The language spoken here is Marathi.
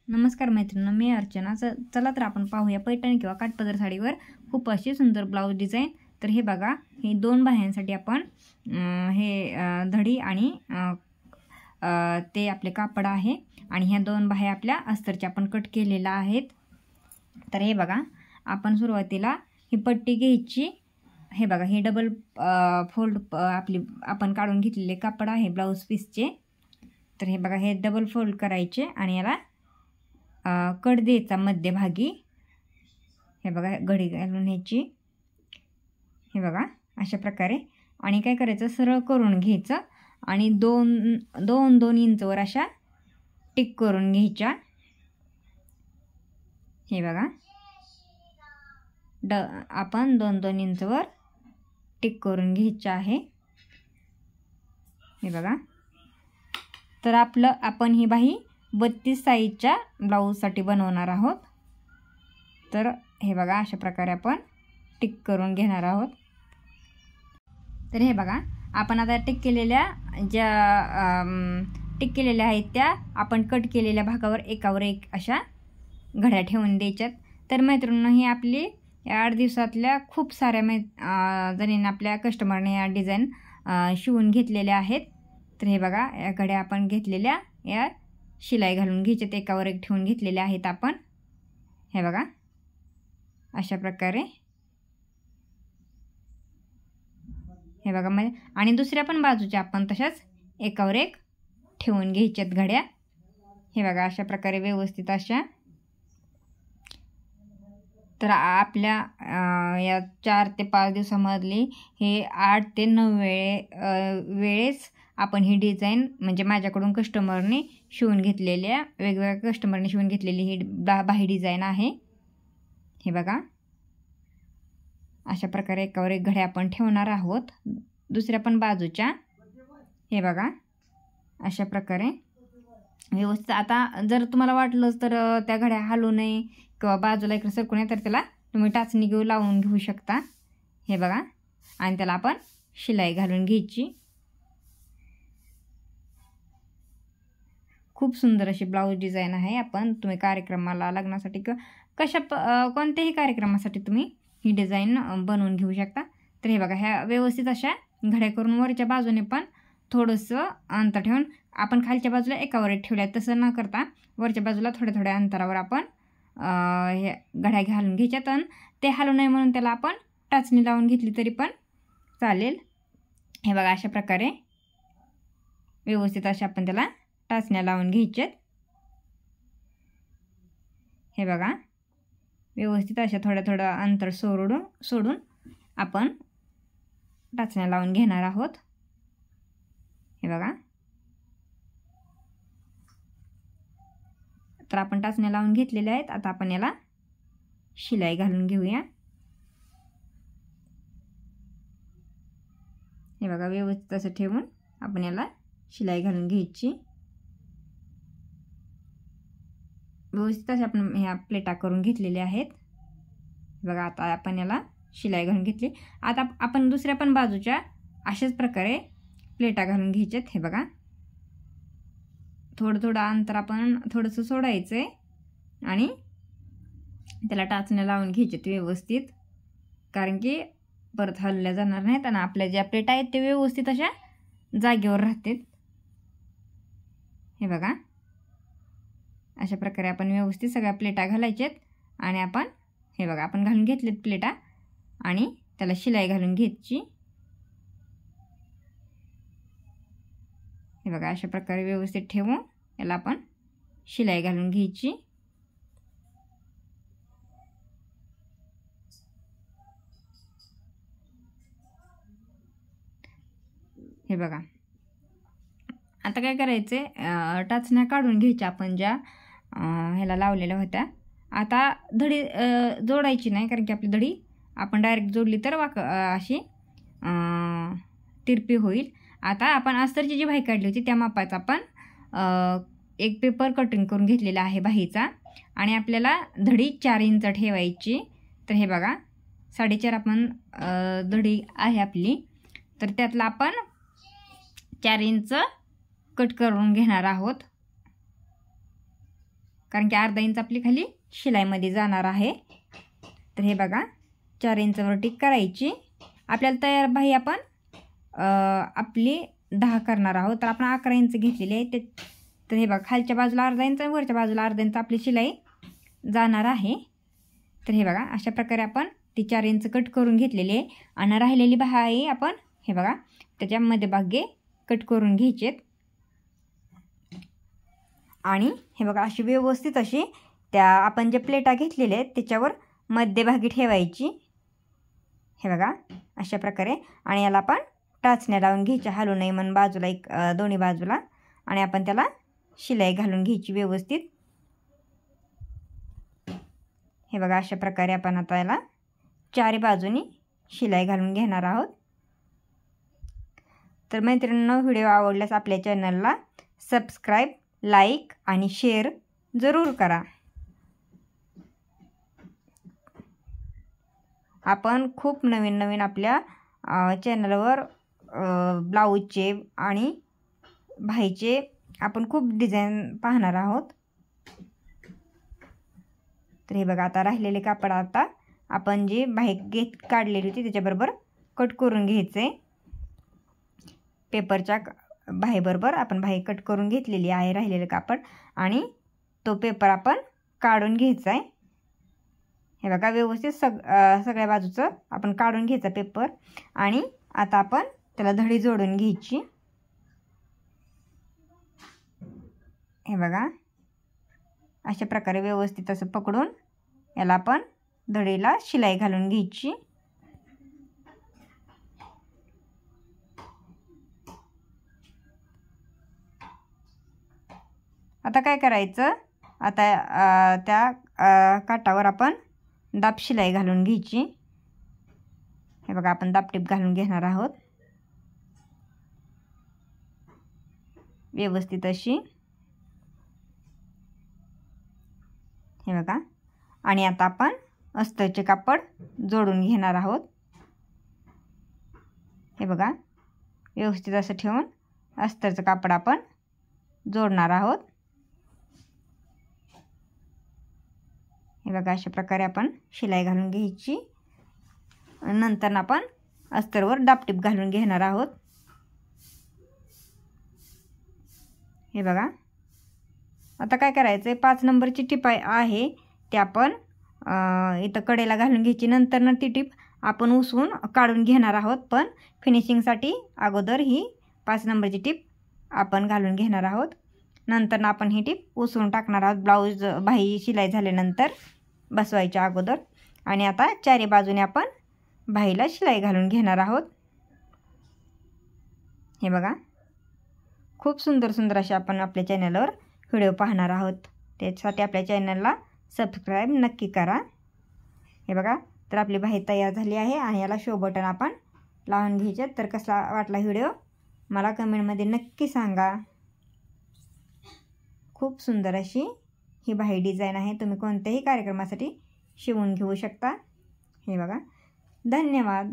नमस्कार मैत्रिणींनो, मी अर्चना. चला तर आपण पाहूया पैठणी किंवा काठपदर साडीवर खूप अशी सुंदर ब्लाऊज डिझाईन. तर हे बघा, हे दोन बाह्यांसाठी आपण धडी आणि ते आपले कापड आहे आणि ह्या दोन बाह्या आपल्या अस्तरच्या आपण कट केलेल्या आहेत. तर हे बघा, आपण सुरुवातीला ही पट्टी घ्यायची. हे बघा, हे डबल फोल्ड आपली आपण काढून घेतलेले कापड आहे ब्लाऊज पीसचे. तर हे बघा, हे डबल फोल्ड करायचे आणि याला कट द्यायचा मध्यभागी. हे बघा, घडी घालून ह्याची हे बघा अशा प्रकारे. आणि काय करायचं, सरळ करून घ्यायचं आणि दोन इंचवर अशा टिक करून घ्यायच्या. हे बघा, आपण 2-2 इंचवर टिक करून घ्यायचं आहे. हे बघा, तर आपण ही बाही 32 साईजच्या ब्लाऊजसाठी बनवणार आहोत. तर हे बघा, अशा प्रकारे आपण टिक करून घेणार आहोत. तर हे बघा, आपण आता टिक केलेल्या आहेत त्या आपण कट केलेल्या भागावर एकावर एक अशा घड्या ठेवून द्यायच्यात. तर मैत्रिणींनो, ही आपली 8 दिवसातल्या खूप साऱ्या जणींना आपल्या कस्टमरने या डिझाईन शिवून घेतलेल्या आहेत. तर हे बघा, या घड्या आपण घेतलेल्या या शिलाई घालून घ्यायच्यात, एकावर एक ठेवून घेतलेल्या आहेत आपण. हे बघा, अशा प्रकारे. हे बघा, आणि दुसऱ्या पण बाजूच्या आपण तशाच एकावर एक ठेवून घ्यायच्यात घड्या. हे बघा, अशा प्रकारे व्यवस्थित अशा. तर आपल्या या 4 ते 5 दिवसामधली हे 8 ते 9 वेळेस आपण ही डिझाईन म्हणजे माझ्याकडून कस्टमरने शिवून घेतलेल्या वेगवेगळ्या कस्टमरने शिवून घेतलेली ही बाही डिझाईन आहे. हे बघा, अशा प्रकारे एकावर एक घड्या आपण ठेवणार आहोत दुसऱ्या पण बाजूच्या. हे बघा, अशा प्रकारे व्यवस्थित. आता जर तुम्हाला वाटलंच तर त्या घड्या हलू नये किंवा बाजूला इकडे सरकू नये तर त्याला तुम्ही टाचणी लावून घेऊ शकता. हे बघा, आणि त्याला आपण शिलाई घालून घ्यायची. खूप सुंदर अशी ब्लाऊज डिझाईन आहे. तुम्ही कार्यक्रमाला, लग्नासाठी किंवा कोणत्याही कार्यक्रमासाठी तुम्ही ही डिझाईन बनवून घेऊ शकता. तर हे बघा, ह्या व्यवस्थित अशा घड्या करून वरच्या बाजूने पण थोडंसं अंतर ठेवून आपण खालच्या बाजूला एकावर एक ठेवल्या. तसं न करता वरच्या बाजूला थोड्या अंतरावर आपण हे घड्या घालून घ्यायच्यात. आणि ते हलू नये म्हणून त्याला आपण टाचणी लावून घेतली तरी पण चालेल. हे बघा, अशा प्रकारे व्यवस्थित अशा आपण त्याला टाचण्या लावून घ्यायच्यात. हे बघा, व्यवस्थित अशा थोडं अंतर सोडून आपण टाचण्या लावून घेणार आहोत. हे बघा, तर आपण टाचण्या लावून घेतलेल्या आहेत. आता आपण याला शिलाई घालून घेऊया. हे बघा, व्यवस्थित असं ठेवून आपण याला शिलाई घालून घ्यायची. व्यवस्थित अशा आपण ह्या प्लेटा करून घेतलेल्या आहेत. बघा, आता आपण याला शिलाई घालून घेतली. आता आपण दुसऱ्या पण बाजूच्या अशाच प्रकारे प्लेटा घालून घ्यायच्यात. हे बघा, थोडं अंतर आपण थोडंसं सोडायचं आहे आणि त्याला टाचण्या लावून घ्यायच्यात व्यवस्थित, कारण की परत हलल्या जाणार नाहीत आणि आपल्या ज्या प्लेटा आहेत ते व्यवस्थित अशा जागेवर राहतात. हे बघा, अशा प्रकारे आपण व्यवस्थित सगळ्या प्लेटा घालायच्यात आणि आपण हे बघा, आपण घालून घेतलेत प्लेटा आणि त्याला शिलाई घालून घ्यायची. हे बघा, अशा प्रकारे व्यवस्थित ठेवून याला आपण शिलाई घालून घ्यायची. हे बघा, आता काय करायचे, टाचण्या काढून घ्यायच्या आपण ज्या ह्याला लावलेल्या होत्या. आता धडी जोडायची नाही, कारण की आपली धडी आपण डायरेक्ट जोडली तर अशी तिरपी होईल. आता आपण अस्तरची जी बाही काढली होती त्या मापाचा आपण एक पेपर कटिंग करून घेतलेला आहे बाहीचा आणि आपल्याला धडी 4 इंच ठेवायची. तर हे बघा, 4.5 आपण धडी आहे आपली. तर त्यातला आपण 4 इंच कट करून घेणार आहोत. कारण की अर्धा इंच आपली खाली शिलाईमध्ये जाणार आहे. तर हे बघा 4 इंचावर टिक करायची. आपल्याला तयार बाही आपण आपली 10 करणार आहोत. तर आपण 11 इंच घेतलेली आहे ते. तर हे बघा खालच्या बाजूला अर्धा इंच आणि वरच्या बाजूला अर्धा इंच आपली शिलाई जाणार आहे. तर हे बघा अशा प्रकारे आपण ती 4 इंच कट करून घेतलेली आहे. आणि राहिलेली बाही आपण हे बघा त्याच्या मध्यभागी कट करून घ्यायचेत. आणि हे बघा अशी व्यवस्थित अशी त्या आपण जे प्लेटा घेतलेल्या आहेत त्याच्यावर मध्यभागी ठेवायची. हे बघा अशा प्रकारे. आणि याला आपण टाचण्या लावून घ्यायच्या, हलू नये म्हणून बाजूला एक दोन्ही बाजूला. आणि आपण त्याला शिलाई घालून घ्यायची व्यवस्थित. हे बघा अशा प्रकारे आपण आता याला 4 बाजूनी शिलाई घालून घेणार आहोत. तर मैत्रिणींनो, व्हिडिओ आवडल्यास आपल्या चॅनलला सबस्क्राईब, लाईक आणि शेअर जरूर करा. आपण खूप नवीन नवीन आपल्या चॅनलवर ब्लाऊजचे आणि बाहीचे आपण खूप डिझाईन पाहणार आहोत. तर हे बघा आता राहिलेले कापड आता आपण जी बाही काढलेली होती त्याच्याबरोबर कट करून घ्यायचे. पेपरच्या बाहीबरोबर आपण बाही कट करून घेतलेली आहे राहिलेले कापड. आणि तो पेपर आपण काढून घ्यायचा आहे. हे बघा व्यवस्थित सगळ्या बाजूचं आपण काढून घ्यायचा पेपर. आणि आता आपण त्याला धडी जोडून घ्यायची. हे बघा अशा प्रकारे व्यवस्थित असं पकडून याला आपण धडीला शिलाई घालून घ्यायची. आता काय करायचं, आता त्या काठावर आपण दाब शिलाई घालून घ्यायची. हे बघा आपण दाबटीप घालून घेणार आहोत व्यवस्थित अशी. हे बघा. आणि आता आपण अस्तरचे कापड जोडून घेणार आहोत. हे बघा व्यवस्थित असं ठेवून अस्तरचं कापड आपण जोडणार आहोत. हे बघा अशा प्रकारे आपण शिलाई घालून घ्यायची. नंतर आपण अस्तरवर दाबटीप घालून घेणार आहोत. हे बघा आता काय करायचं आहे, 5 नंबरची टिप आहे ती आपण इथं कडेला घालून घ्यायची. नंतर ती टिप आपण उसवून काढून घेणार आहोत. पण फिनिशिंगसाठी अगोदर ही 5 नंबरची टिप आपण घालून घेणार आहोत. नंतर आपण ही टिप उसवून टाकणार आहोत ब्लाऊज बाही शिलाई झाल्यानंतर बसवायच्या अगोदर. आणि आता 4 बाजूने आपण बाहीला शिलाई घालून घेणार आहोत. हे बघा खूप सुंदर सुंदर असे आपण आपल्या चॅनलवर व्हिडिओ पाहणार आहोत. त्यासाठी आपल्या चॅनलला सबस्क्राईब नक्की करा. हे बघा तर आपली बाही तयार झाली आहे. आणि याला शो बटन आपण लावून घ्यायचे. तर कसा वाटला व्हिडिओ मला कमेंटमध्ये नक्की सांगा. खूप सुंदर अशी ही बाही डिझाईन आहे. तुम्ही कोणत्याही कार्यक्रमासाठी शिवून घेऊ शकता. हे बघा धन्यवाद.